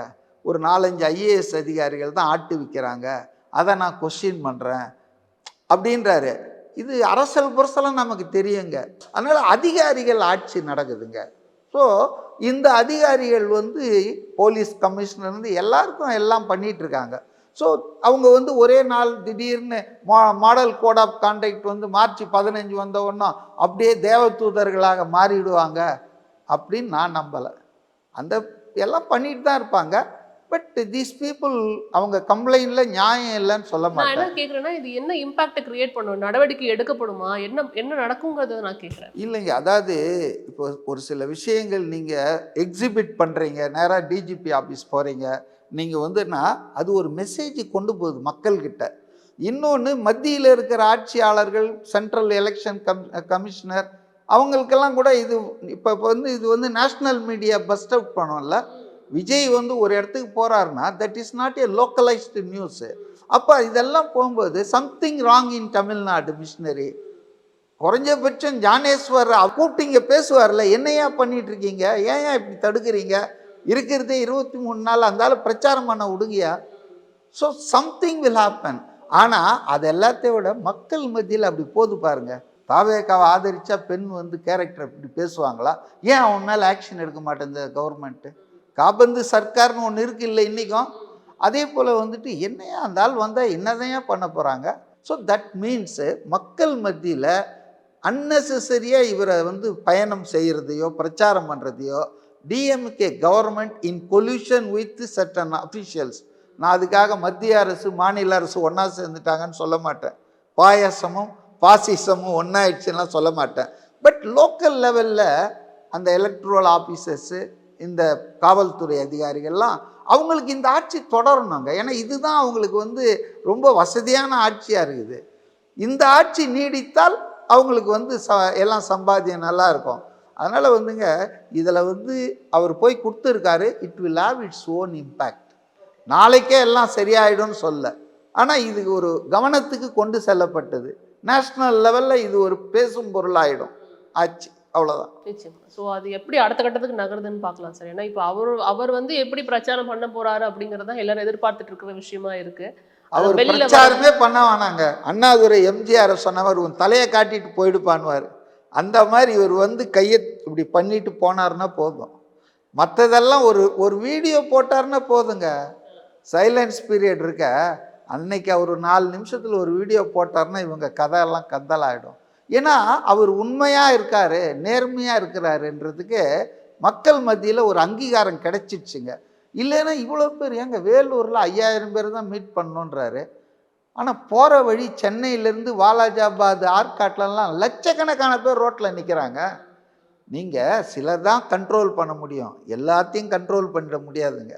[SPEAKER 1] ஒரு 4-5 ஐஏஎஸ் அதிகாரிகள் தான் ஆட்டுவிக்கிறாங்க, அதை நான் கொஸ்டின் பண்ணுறேன் அப்படின்றாரு. இது அரசல் புரசலம் நமக்கு தெரியுங்க. அதனால் அதிகாரிகள் ஆட்சி நடக்குதுங்க. ஸோ இந்த அதிகாரிகள் வந்து போலீஸ் கமிஷனர் வந்து எல்லாருக்கும் எல்லாம் பண்ணிட்டு இருக்காங்க. ஸோ அவங்க வந்து ஒரே நாள் திடீர்னு மாடல் கோட் ஆஃப் கான்டக்ட் வந்து மார்ச் 15 வந்த உடனே அப்படியே தேவதூதர்களாக மாறிடுவாங்க அப்படின்னு நான் நம்பலை. அந்த எல்லாம் பண்ணிட்டு தான் இருப்பாங்க. பட் தீஸ் பீப்புள் அவங்க கம்ப்ளைண்ட்ல நியாயம் இல்லைன்னு சொல்ல
[SPEAKER 2] நான்
[SPEAKER 1] மாட்டேன்.
[SPEAKER 2] என்ன கேக்குறேன்னா, இது என்ன இம்பாக்ட் கிரியேட் பண்ணும், நடவடிக்கை எடுக்கப்படுமா, என்ன என்ன நடக்குங்கிறத நான் கேக்குறேன்.
[SPEAKER 1] இல்லைங்க, அதாவது இப்போ ஒரு சில விஷயங்கள் நீங்கள் எக்ஸிபிட் பண்ணுறீங்க, நேராக டிஜிபி ஆஃபீஸ் போகிறீங்க, நீங்கள் வந்துன்னா அது ஒரு மெசேஜ் கொண்டு போகுது மக்கள்கிட்ட. இன்னொன்று மத்தியில் இருக்கிற ஆட்சியாளர்கள், சென்ட்ரல் எலெக்ஷன் கமிஷனர் அவங்களுக்கெல்லாம் கூட இது இப்போ வந்து இது வந்து நேஷ்னல் மீடியா பஸ்ட் அவுட் பண்ணோம்ல. விஜய் வந்து ஒரு இடத்துக்கு போகிறாருன்னா that is not a localised news. அப்போ இதெல்லாம் போகும்போது something wrong in Tamil Nadu machinery. குறைஞ்சபட்சம் ஞானேஸ்வர் கூப்பிட்டு இங்கே பேசுவார்ல, என்னையா பண்ணிட்டு இருக்கீங்க, ஏன் இப்படி தடுக்கிறீங்க, இருக்கிறதே 23 நாள் அந்தாலும் பிரச்சாரம் பண்ண விடுங்கயா. So something will happen. ஆனால் அது எல்லாத்தையும் விட மக்கள் மத்தியில் அப்படி போது பாருங்க. தாவேக்காவை ஆதரித்தா பெண் வந்து கேரக்டர் இப்படி பேசுவாங்களா? ஏன் அவன் மேலே ஆக்ஷன் எடுக்க மாட்டேங்குது கவர்மெண்ட்டு? காபந்து சர்க்கார்னு ஒன்று இருக்கு இல்லை இன்றைக்கும். அதே போல் வந்துட்டு என்னையா அந்த ஆள் வந்தால் என்னதையா பண்ண போகிறாங்க? ஸோ தட் மீன்ஸு மக்கள் மத்தியில் அன்னெசரியாக இவரை வந்து பயணம் செய்கிறதையோ பிரச்சாரம் பண்ணுறதையோ DMK government in collusion with certain officials, நான் அதுக்காக மத்திய அரசு மாநில அரசு ஒன்றா சேர்ந்துட்டாங்கன்னு சொல்ல மாட்டேன், பாயசமும் பாசிசமும் ஒன்றாயிடுச்சுலாம் சொல்ல மாட்டேன். பட் லோக்கல் லெவலில் அந்த எலக்ட்ரல் ஆஃபீஸர்ஸு, இந்த காவல்துறை அதிகாரிகள்லாம் அவங்களுக்கு இந்த ஆட்சி தொடரணுங்க. ஏன்னா இதுதான் அவங்களுக்கு வந்து ரொம்ப வசதியான ஆட்சியாக இருக்குது. இந்த ஆட்சி நீடித்தால் அவங்களுக்கு வந்து எல்லாம் சம்பாத்தியம் நல்லா இருக்கும். அதனால் வந்துங்க இதில் வந்து அவர் போய் கொடுத்துருக்காரு, it will have its own impact. நாளைக்கே எல்லாம் சரியாயிடும்னு சொல்ல, ஆனால் இது ஒரு கவனத்துக்கு கொண்டு செல்லப்பட்டது. நேஷ்னல் லெவலில் இது ஒரு பேசும் பொருளாயிடும் ஆச்சு, அவ்வளோதான்.
[SPEAKER 2] நிச்சயமா. ஸோ அது எப்படி அடுத்த கட்டத்துக்கு நகருதுன்னு பார்க்கலாம் சார். ஏன்னா இப்போ அவர் வந்து எப்படி பிரச்சாரம் பண்ண போறாரு அப்படிங்கிறத எல்லாரும் எதிர்பார்த்துட்டு இருக்கிற விஷயமா இருக்கு.
[SPEAKER 1] அவர் பிரச்சாரமே பண்ண வேணாங்க. அண்ணாதுரை எம்ஜிஆர் சொன்னவர் உன் தலையை காட்டிட்டு போயிடுப்பான்வார். அந்த மாதிரி இவர் வந்து கையை இப்படி பண்ணிட்டு போனார்னா போதும். மற்றதெல்லாம் ஒரு வீடியோ போட்டார்னா போதுங்க. சைலன்ஸ் பீரியட் இருக்க அன்னைக்கு அவர் 4 நிமிஷத்தில் ஒரு வீடியோ போட்டார்னா இவங்க கதையெல்லாம் கந்தலாயிடும். ஏன்னா அவர் உண்மையாக இருக்காரு, நேர்மையாக இருக்கிறாருன்றதுக்கு மக்கள் மத்தியில் ஒரு அங்கீகாரம் கிடைச்சிடுச்சுங்க. இல்லைன்னா இவ்வளோ பேர் ஏங்க வேலூரில் 5000 பேர் தான் மீட் பண்ணணுன்றாரு. ஆனால் போகிற வழி சென்னையிலேருந்து வாலாஜாபாத் ஆற்காட்லலாம் லட்சக்கணக்கான பேர் ரோட்டில் நிற்கிறாங்க. நீங்கள் சிலர் தான் கண்ட்ரோல் பண்ண முடியும், எல்லாத்தையும் கண்ட்ரோல் பண்ணிட முடியாதுங்க.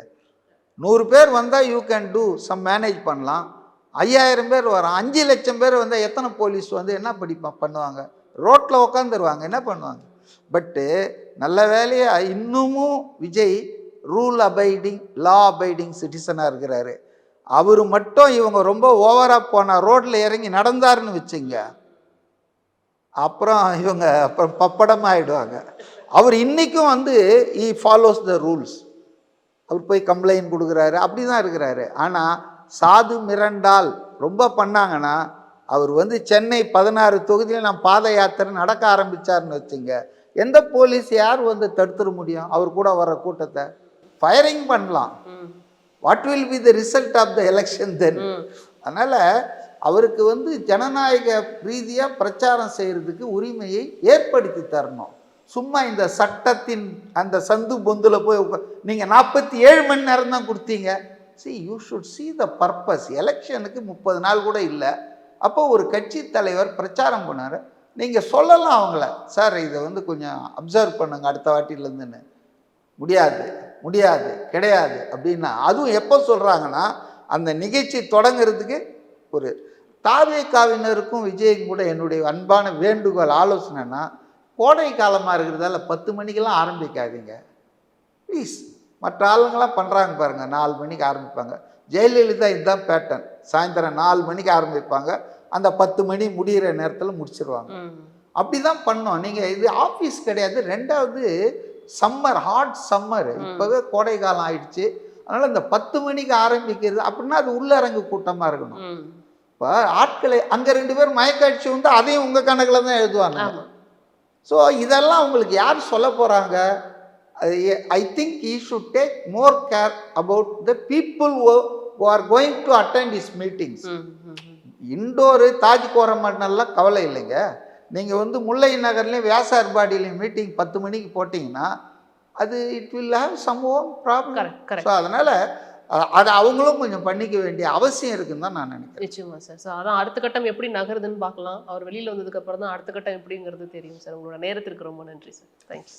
[SPEAKER 1] 100 பேர் வந்தால் you can do some manage பண்ணலாம். 5000 பேர் வரான், 5 லட்சம் பேர் வந்தால் எத்தனை போலீஸ் வந்து என்ன பண்ணுவாங்க? ரோட்டில் உட்காந்துருவாங்க, என்ன பண்ணுவாங்க? பட்டு நல்ல வேலையாக இன்னமும் விஜய் ரூல் அபைடிங் லா அபைடிங் சிட்டிசனாக இருக்கிறாரு. அவர் மட்டும் இவங்க ரொம்ப ஓவராக போனால் ரோட்டில் இறங்கி நடந்தாருன்னு வச்சுங்க, அப்புறம் இவங்க அப்புறம் பப்படமாகிடுவாங்க. அவர் இன்றைக்கும் வந்து ஈ ஃபாலோஸ் த ரூல்ஸ். அவர் போய் கம்ப்ளைண்ட் கொடுக்குறாரு, அப்படி தான் இருக்கிறாரு. ஆனால் சாது மிரண்டால் ரொம்ப பண்ணாங்கன்னா அவர் வந்து சென்னை 16 தொகுதியில் நான் பாத யாத்திரை நடக்க ஆரம்பித்தார்னு வச்சுங்க, எந்த போலீஸ் யார் வந்து தடுத்துட முடியும்? அவர் கூட வர கூட்டத்தை ஃபயரிங் பண்ணலாம். What will be the result of the election then? அதனால் அவருக்கு வந்து ஜனநாயக ரீதியாக பிரச்சாரம் செய்கிறதுக்கு உரிமையை ஏற்படுத்தி தரணும். சும்மா இந்த சட்டத்தின் அந்த சந்து பொந்தில் போய் நீங்கள் 47 மணி நேரம் தான் கொடுத்தீங்க. See, you should see the purpose. எலெக்ஷனுக்கு 30 நாள் கூட இல்லை. அப்போ ஒரு கட்சி தலைவர் பிரச்சாரம் பண்ணார், நீங்கள் சொல்லலாம் அவங்கள, சார் இதை வந்து கொஞ்சம் அப்சர்வ் பண்ணுங்க அடுத்த வாட்டிலேருந்துன்னு. முடியாது கிடையாது அப்படின்னா, அதுவும் எப்போ சொல்கிறாங்கன்னா அந்த நிகழ்ச்சி தொடங்கிறதுக்கு ஒரு தாவேக்காவினருக்கும் விஜய்க்கும் கூட என்னுடைய அன்பான வேண்டுகோள் ஆலோசனைனா, கோடை காலமாக இருக்கிறதால 10 மணிக்கெல்லாம் ஆரம்பிக்காதீங்க ப்ளீஸ். மற்ற ஆளுங்களாம் பண்ணுறாங்க பாருங்கள், 4 மணிக்கு ஆரம்பிப்பாங்க. ஜெயலலிதா இதுதான் பேட்டர்ன், சாயந்தரம் 4 மணிக்கு ஆரம்பிப்பாங்க, அந்த 10 மணி முடிகிற நேரத்தில் முடிச்சிருவாங்க. அப்படி தான் பண்ணோம். நீங்கள் இது ஆஃபீஸ் கிடையாது. ரெண்டாவது சம்மர், ஹாட் சம்மர், இப்போவே கோடை காலம் ஆயிடுச்சு. அதனால் இந்த 10 மணிக்கு ஆரம்பிக்கிறது அப்படின்னா அது உள்ளரங்கு கூட்டமாக இருக்கணும். இப்போ ஆட்களை அங்கே 2 பேர் மயக்க அடிச்சு வந்து அதையும் உங்கள் கணக்கில் தான் எழுதுவாங்க. ஸோ இதெல்லாம் உங்களுக்கு யார் சொல்ல போகிறாங்க? I think he should take more care about the people who are going to attend is meetings. Indoor Taj கோரமண்டல்லாம் கவலை இல்லைங்க. நீங்கள் வந்து முல்லை நகர்லேயும் வியாசார்பாடியிலையும் மீட்டிங் 10 மணிக்கு போட்டிங்கன்னா அது it will have some own problem. So அதனால் அதை அவங்களும் கொஞ்சம் பண்ணிக்க வேண்டிய அவசியம் இருக்குன்னு தான் நான் நினைக்கிறேன்.
[SPEAKER 2] நிச்சயமா சார். ஸோ அதான் அடுத்த கட்டம் எப்படி நகருதுன்னு பார்க்கலாம். அவர் வெளியில் வந்ததுக்கு அப்புறம் தான் அடுத்த கட்டம் எப்படிங்கிறது தெரியும் சார். உங்களோட நேரத்திற்கு ரொம்ப நன்றி சார். தேங்க்ஸ்.